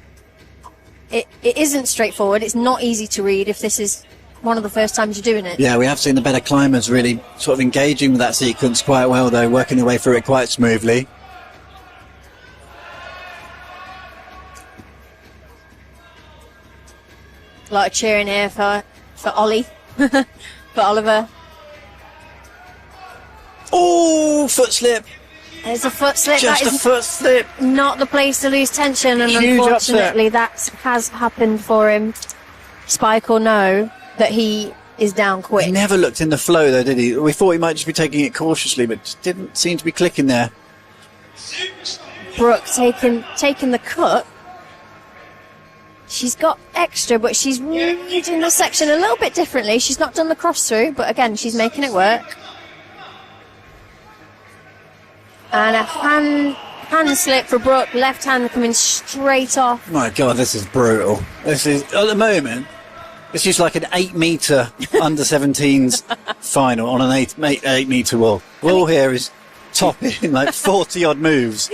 S3: it isn't straightforward. It's not easy to read if this is one of the first times you're doing it. Yeah, we have seen the better climbers really sort of engaging with that sequence quite well, though, working their way through it quite smoothly. A lot of cheering here for Ollie, for Oliver. Oh, foot slip. There's a foot slip. Just a foot slip. Not the place to lose tension, and huge unfortunately upset. That has happened for him. Spike will know that he is down quick. He never looked in the flow though, did he? We thought he might just be taking it cautiously, but just didn't seem to be clicking there. Brooke taking the cut. She's got extra, but she's reading the section a little bit differently. She's not done the cross through, but again, she's making it work. And a hand slip for Brooke, left hand coming straight off. My God, this is brutal. This is, at the moment, this is like an 8 metre under 17s final on an 8 metre wall. Wall here is topping like 40 odd moves.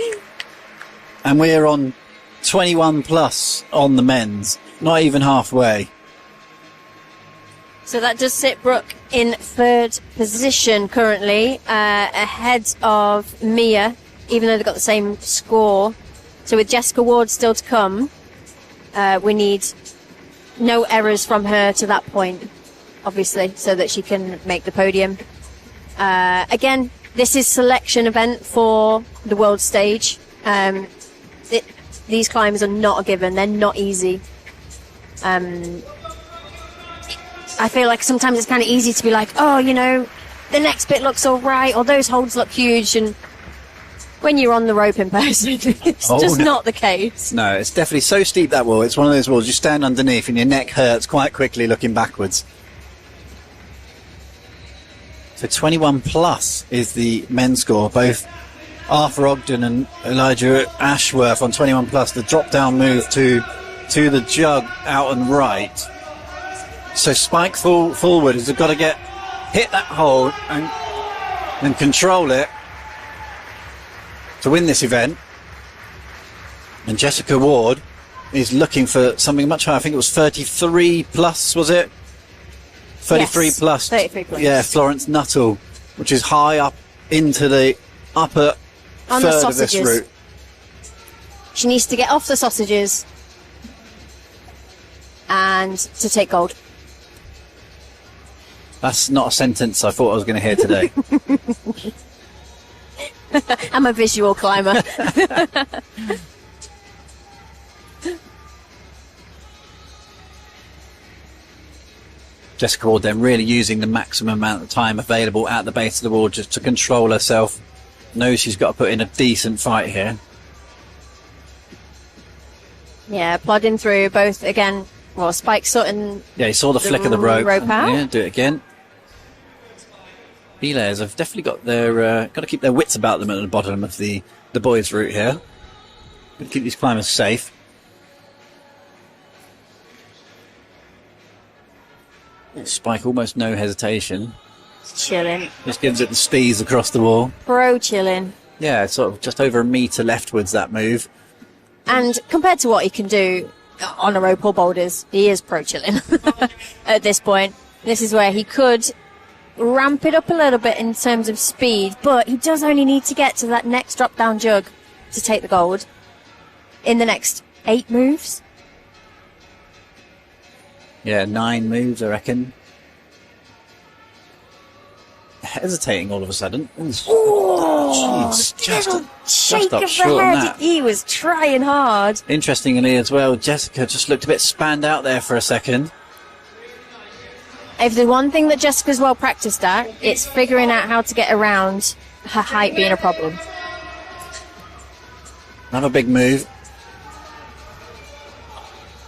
S3: And we're on 21 plus on the men's, not even halfway. So that does sit Brooke in third position currently, ahead of Mia, even though they've got the same score. So with Jessica Ward still to come, we need no errors from her to that point, obviously, so that she can make the podium. Again, this is selection event for the world stage. These climbs are not a given. They're not easy. I feel like sometimes it's kind of easy to be like, oh, you know, the next bit looks all right, or those holds look huge, and when you're on the rope in person, it's not the case. No, it's definitely so steep, that wall. It's one of those walls you stand underneath and your neck hurts quite quickly looking backwards. So 21 plus is the men's score. Both Arthur Ogden and Elijah Ashworth on 21 plus. The drop down move to the jug out and right. So Spike forward has got to hit that hold and control it to win this event. And Jessica Ward is looking for something much higher. I think it was 33 plus, was it? 33 yes, plus. 33 plus. Yeah, Florence Nuttall, which is high up into the upper on third of this route. She needs to get off the sausages and to take gold. That's not a sentence I thought I was going to hear today. I'm a visual climber.
S2: Jessica Ward then really using the maximum amount of time available at the base of the wall just to control herself. Knows she's got to put in a decent fight here.
S3: Yeah, plodding through both again. Well, Spike sorting.
S2: Yeah, he saw the flick of the rope.
S3: Out.
S2: Yeah, do it again. Belays have definitely got their got to keep their wits about them at the bottom of the boys' route here. Got to keep these climbers safe. Spike almost no hesitation.
S3: Chilling.
S2: Just gives it the steez across the wall.
S3: Bro chilling.
S2: Yeah, it's sort of just over a metre leftwards, that move.
S3: And compared to what he can do on a rope or boulders, he is pro chilling at this point. This is where he could ramp it up a little bit in terms of speed, but he does only need to get to that next drop down jug to take the gold in the next 8 moves.
S2: Yeah, 9 moves, I reckon. Hesitating all of a sudden.
S3: Oh, shake of the head. He was trying hard.
S2: Interestingly as well, Jessica just looked a bit spanned out there for a second.
S3: If there's one thing that Jessica's well practiced at, it's figuring out how to get around her height being a problem.
S2: Another big move.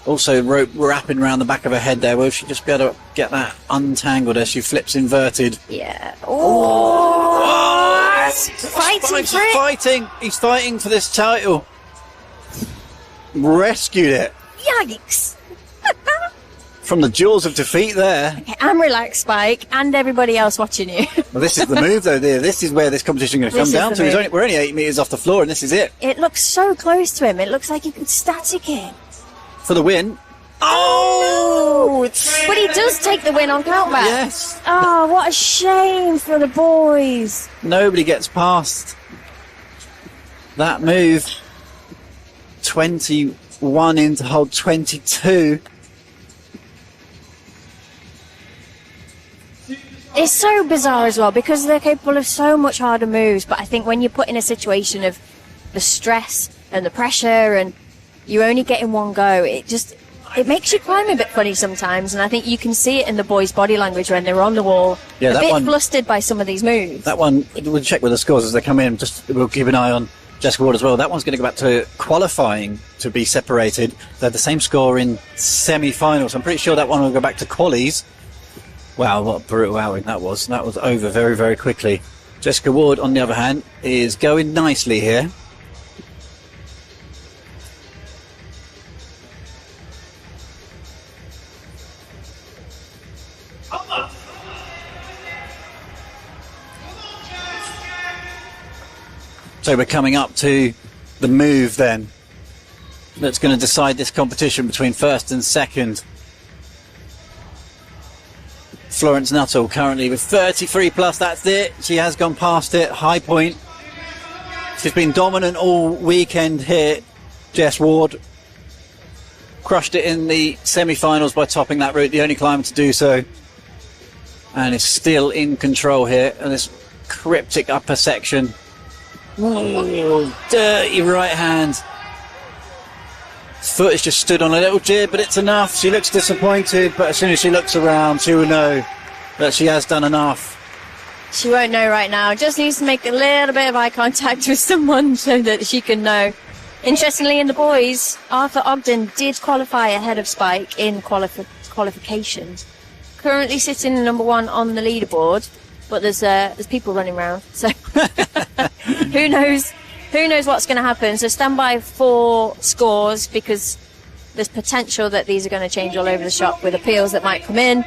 S2: Also rope wrapping around the back of her head there. Will she just be able to get that untangled as she flips inverted?
S3: Yeah. Oh! Fighting for it.
S2: Fighting. He's fighting for this title. Rescued it.
S3: Yikes.
S2: From the jaws of defeat there.
S3: Okay, I'm relaxed, Spike, and everybody else watching you.
S2: Well, this is the move, though, dear. This is where this competition is going to come down to. We're only 8 metres off the floor, and this is it.
S3: It looks so close to him. It looks like he could static it.
S2: For the win. Oh!
S3: But he does take the win on countback.
S2: Yes.
S3: Oh, what a shame for the boys.
S2: Nobody gets past that move. 21 into hold 22.
S3: It's so bizarre as well because they're capable of so much harder moves, but I think when you're put in a situation of the stress and the pressure and you only get in one go, it makes you climb a bit funny sometimes, and I think you can see it in the boys' body language when they're on the wall.
S2: Yeah,
S3: a bit flustered by some of these moves.
S2: That one, we'll check with the scores as they come in. We'll keep an eye on Jessica Ward as well. That one's going to go back to qualifying to be separated. They had the same score in semi-finals. I'm pretty sure that one will go back to qualies. Wow, what a brutal outing that was. That was over very, very quickly. Jessica Ward, on the other hand, is going nicely here. So we're coming up to the move then that's going to decide this competition between first and second. Florence Nuttall currently with 33 plus, that's it. She has gone past it, high point. She's been dominant all weekend here, Jess Ward. Crushed it in the semi-finals by topping that route, the only climber to do so. And is still in control here in this cryptic upper section. Ooh, dirty right hand. Foot has just stood on a little jib, but it's enough. She looks disappointed, but as soon as she looks around, she will know that she has done enough.
S3: She won't know right now. Just needs to make a little bit of eye contact with someone so that she can know. Interestingly, in the boys, Arthur Ogden did qualify ahead of Spike in qualifications. Currently sitting number 1 on the leaderboard, but there's people running around, so who knows? Who knows what's going to happen? So stand by for scores because there's potential that these are going to change all over the shop with appeals that might come in.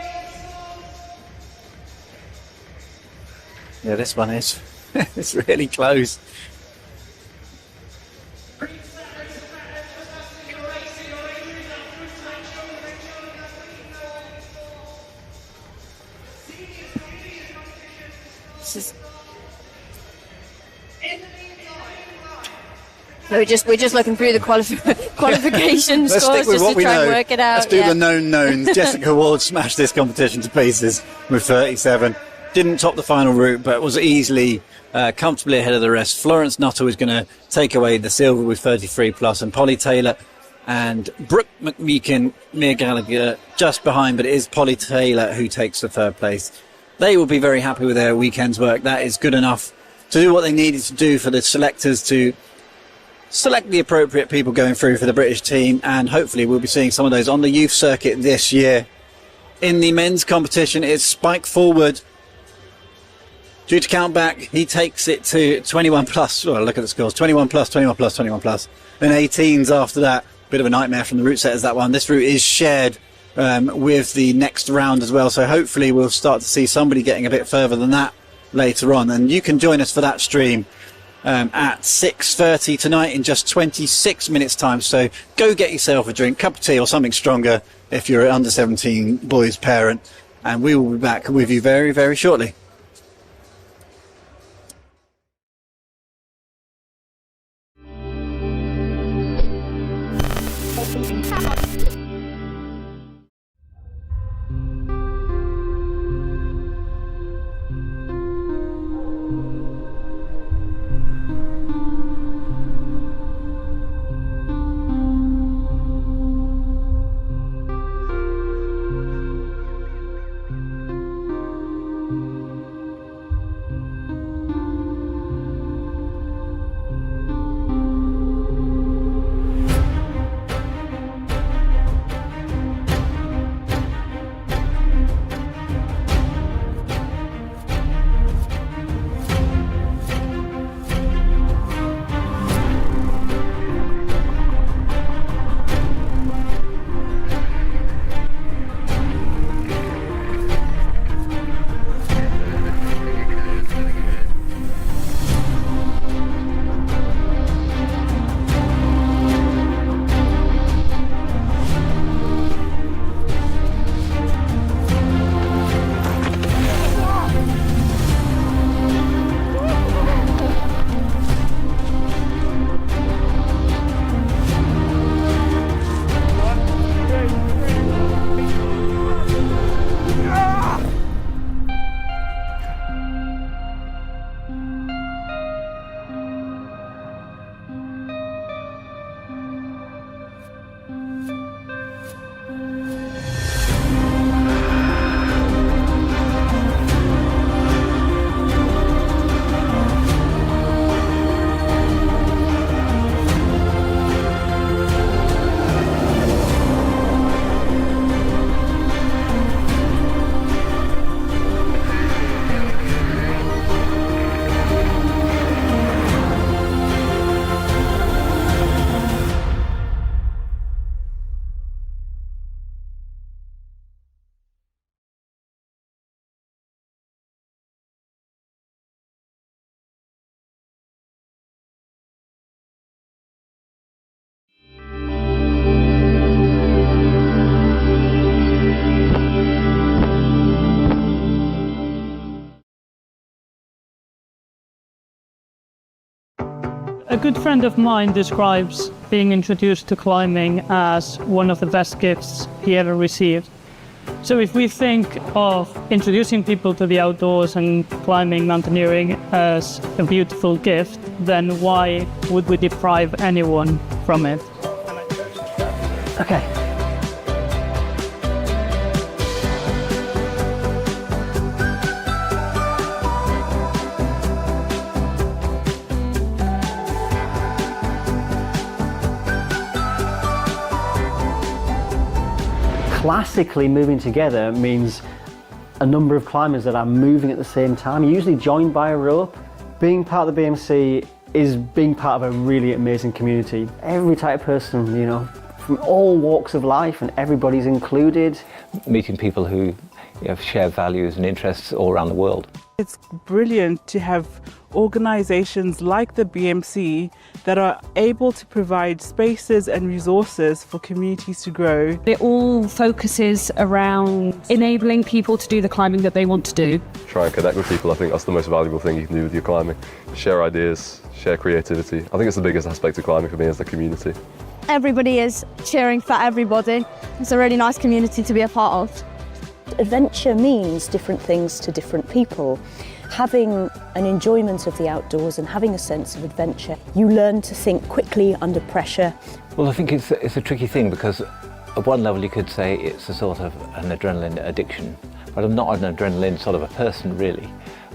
S2: Yeah, this one is. It's really close.
S3: We're just looking through the qualification
S2: Let's
S3: scores
S2: stick with
S3: just
S2: what
S3: to
S2: we
S3: try
S2: know.
S3: and work it out.
S2: Let's do the known knowns. Jessica Ward smashed this competition to pieces with 37. didn't top the final route, but was easily comfortably ahead of the rest. Florence Nuttall is going to take away the silver with 33 plus, and Polly Taylor and Brooke McMeekin, Mia Gallagher just behind, but it is Polly Taylor who takes the third place. They will be very happy with their weekend's work. That is good enough to do what they needed to do for the selectors to select the appropriate people going through for the British team, and hopefully we'll be seeing some of those on the youth circuit this year. In the men's competition, it's Spike Forward. Due to count back, he takes it to 21 plus. Oh, look at the scores. 21 plus, 21 plus, 21 plus. Then 18s after that. Bit of a nightmare from the route setters, that one. This route is shared with the next round as well. So hopefully we'll start to see somebody getting a bit further than that later on. And you can join us for that stream at 6:30 tonight in just 26 minutes time. So go get yourself a drink, cup of tea or something stronger if you're an under 17 boys parent. And we will be back with you very, very shortly.
S4: A good friend of mine describes being introduced to climbing as one of the best gifts he ever received. So if we think of introducing people to the outdoors and climbing, mountaineering as a beautiful gift, then why would we deprive anyone from it? Okay.
S1: Classically, moving together means a number of climbers that are moving at the same time, usually joined by a rope. Being part of the BMC is being part of a really amazing community. Every type of person, you know, from all walks of life, and everybody's included.
S5: Meeting people who share values and interests all around the world.
S6: It's brilliant to have organisations like the BMC that are able to provide spaces and resources for communities to grow.
S7: It all focuses around enabling people to do the climbing that they want to do.
S8: Try and connect with people. I think that's the most valuable thing you can do with your climbing. Share ideas, share creativity. I think it's the biggest aspect of climbing for me, is the community.
S9: Everybody is cheering for everybody. It's a really nice community to be a part of. Adventure means different things to different people. Having an enjoyment of the outdoors and having a sense of adventure, you learn to think quickly under pressure.
S5: Well, I think it's a tricky thing because at one level you could say it's a sort of an adrenaline addiction, but I'm not an adrenaline sort of a person really.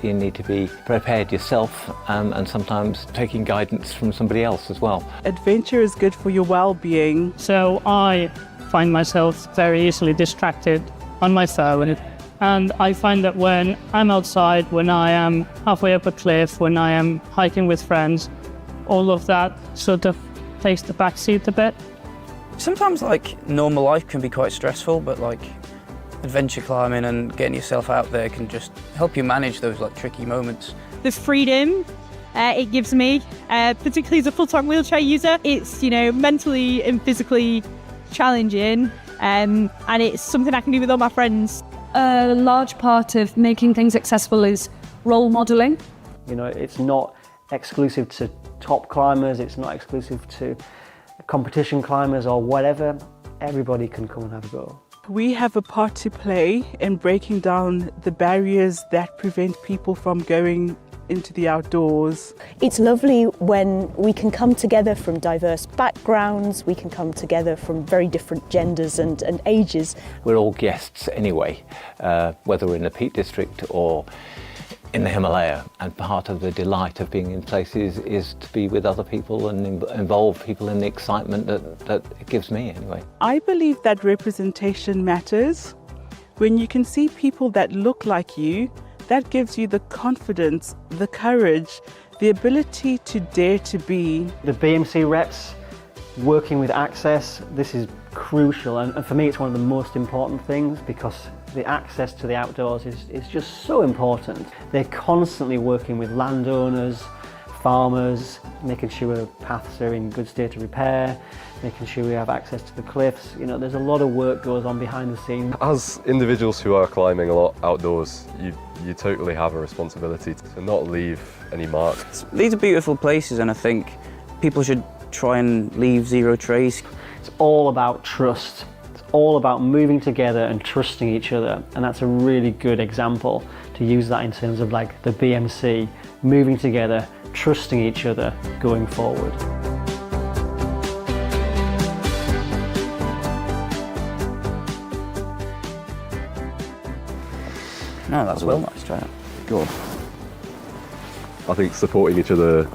S5: You need to be prepared yourself and sometimes taking guidance from somebody else as well.
S6: Adventure is good for your well-being.
S4: So I find myself very easily distracted on my phone, and I find that when I'm outside, when I am halfway up a cliff, when I am hiking with friends, all of that sort of takes the back seat a bit.
S10: Sometimes normal life can be quite stressful, but adventure climbing and getting yourself out there can just help you manage those tricky moments.
S11: The freedom it gives me, particularly as a full-time wheelchair user, it's mentally and physically challenging, and it's something I can do with all my friends.
S7: A large part of making things accessible is role modelling.
S1: It's not exclusive to top climbers, it's not exclusive to competition climbers or whatever. Everybody can come and have a go.
S6: We have a part to play in breaking down the barriers that prevent people from going into the outdoors.
S9: It's lovely when we can come together from diverse backgrounds, we can come together from very different genders and ages.
S5: We're all guests anyway, whether we're in the Peak District or in the Himalaya, and part of the delight of being in places is to be with other people and involve people in the excitement that it gives me anyway.
S6: I believe that representation matters. When you can see people that look like you, that gives you the confidence, the courage, the ability to dare to be.
S1: The BMC reps working with access, this is crucial, and for me it's one of the most important things because the access to the outdoors is just so important. They're constantly working with landowners, farmers, making sure paths are in good state of repair, making sure we have access to the cliffs. There's a lot of work goes on behind the scenes.
S8: As individuals who are climbing a lot outdoors, you totally have a responsibility to not leave any marks.
S10: These are beautiful places, and I think people should try and leave zero trace.
S1: It's all about trust. It's all about moving together and trusting each other, and that's a really good example to use that in terms of the BMC, moving together, trusting each other going forward.
S10: No, that's well nice, try it.
S8: Go on. I think supporting each other,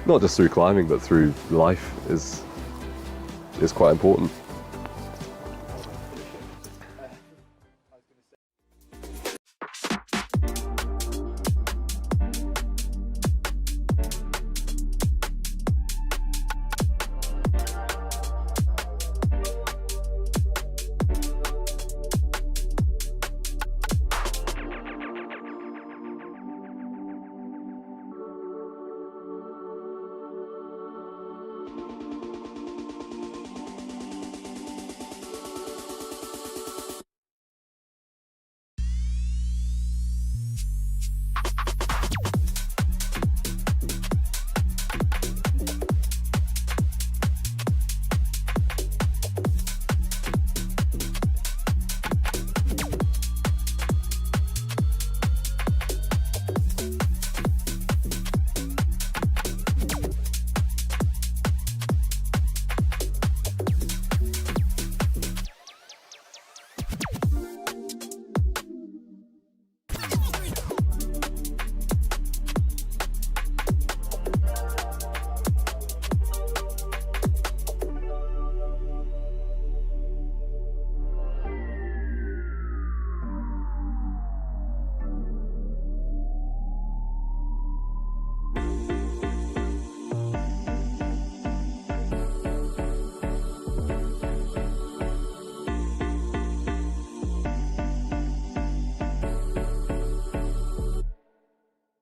S8: not just through climbing, but through life is quite important.